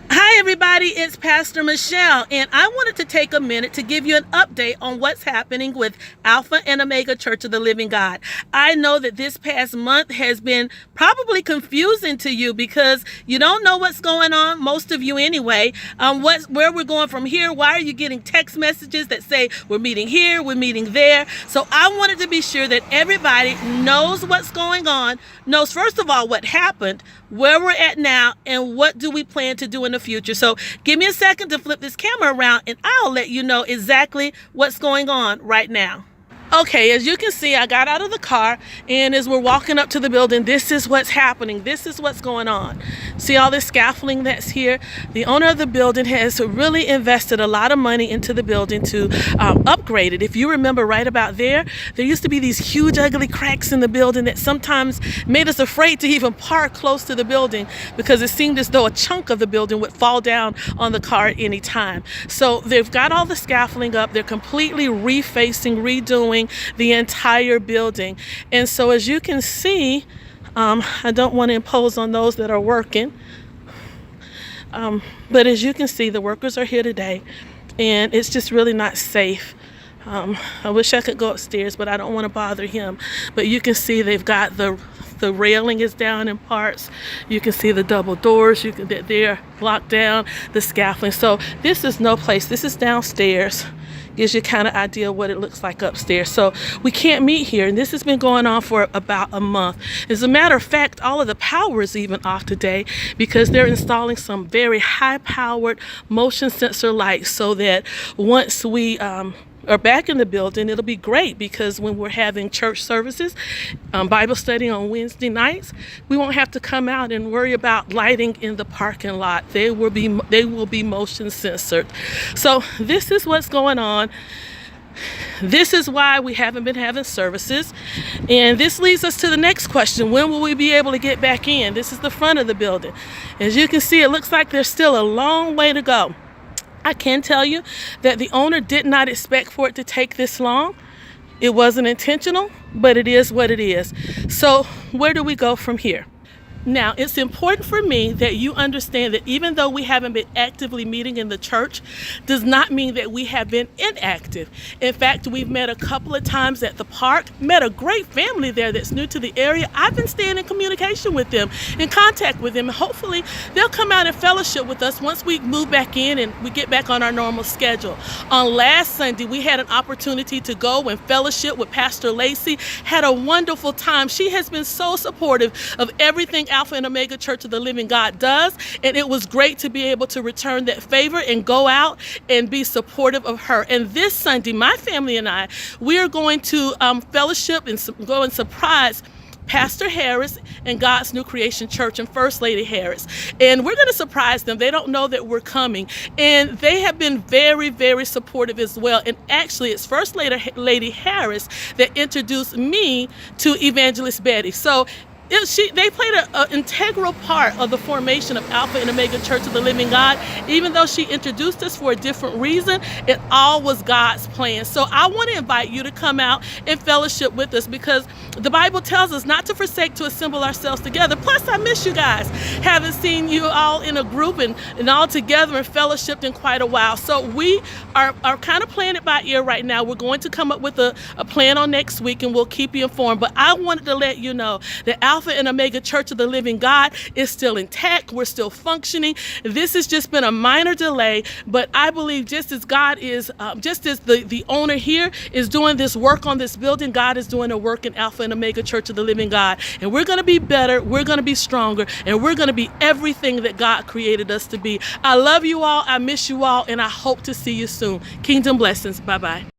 Hi everybody, it's Pastor Michelle, and I wanted to take a minute to give you an update on what's happening with Alpha and Omega Church of the Living God. I know that this past month has been probably confusing to you because you don't know what's going on, most of you anyway, where we're going from here. Why are you getting text messages that say we're meeting here, we're meeting there? So I wanted to be sure that everybody knows what's going on, knows first of all what happened, where we're at now, and what do we plan to do in the future. So give me a second to flip this camera around and I'll let you know exactly what's going on right now. Okay, as you can see, I got out of the car, and as we're walking up to the building, this is what's happening. This is what's going on. See all this scaffolding that's here? The owner of the building has really invested a lot of money into the building to upgrade it. If you remember right about there used to be these huge ugly cracks in the building that sometimes made us afraid to even park close to the building because it seemed as though a chunk of the building would fall down on the car at any time. So they've got all the scaffolding up. They're completely refacing, redoing the entire building. And so as you can see, I don't want to impose on those that are working, but as you can see, the workers are here today, and it's just really not safe. I wish I could go upstairs, but I don't want to bother him. But you can see they've got the railing is down in parts. You can see the double doors. That they're locked down, the scaffolding. So this is no place. This is downstairs. Gives you kind of idea what it looks like upstairs. So we can't meet here, and this has been going on for about a month. As a matter of fact, all of the power is even off today because they're installing some very high-powered motion sensor lights so that once we are back in the building, it'll be great because when we're having church services, Bible study on Wednesday nights, we won't have to come out and worry about lighting in the parking lot. They will be motion censored. So this is what's going on. This is why we haven't been having services. And this leads us to the next question. When will we be able to get back in? This is the front of the building. As you can see, it looks like there's still a long way to go. I can tell you that the owner did not expect for it to take this long. It wasn't intentional, but it is what it is. So where do we go from here? Now, it's important for me that you understand that even though we haven't been actively meeting in the church, does not mean that we have been inactive. In fact, we've met a couple of times at the park, met a great family there that's new to the area. I've been staying in communication with them, in contact with them, and hopefully they'll come out and fellowship with us once we move back in and we get back on our normal schedule. On last Sunday, we had an opportunity to go and fellowship with Pastor Lacey, had a wonderful time. She has been so supportive of everything Alpha and Omega Church of the Living God does, and it was great to be able to return that favor and go out and be supportive of her. And this Sunday, my family and I, we are going to fellowship and go and surprise Pastor Harris and God's New Creation Church and First Lady Harris. And we're going to surprise them. They don't know that we're coming. And they have been very, very supportive as well. And actually, it's First Lady Harris that introduced me to Evangelist Betty. So they played an integral part of the formation of Alpha and Omega Church of the Living God. Even though she introduced us for a different reason, it all was God's plan. So I want to invite you to come out and fellowship with us because the Bible tells us not to forsake to assemble ourselves together. Plus, I miss you guys. Haven't seen you all in a group and all together and fellowshipped in quite a while. So we are kind of playing it by ear right now. We're going to come up with a plan on next week, and we'll keep you informed. But I wanted to let you know that Alpha and Omega Church of the Living God is still intact. We're still functioning. This has just been a minor delay, but I believe just as God is, just as the owner here is doing this work on this building, God is doing a work in Alpha and Omega Church of the Living God. And we're going to be better, we're going to be stronger, and we're going to be everything that God created us to be. I love you all, I miss you all, and I hope to see you soon. Kingdom blessings. Bye-bye.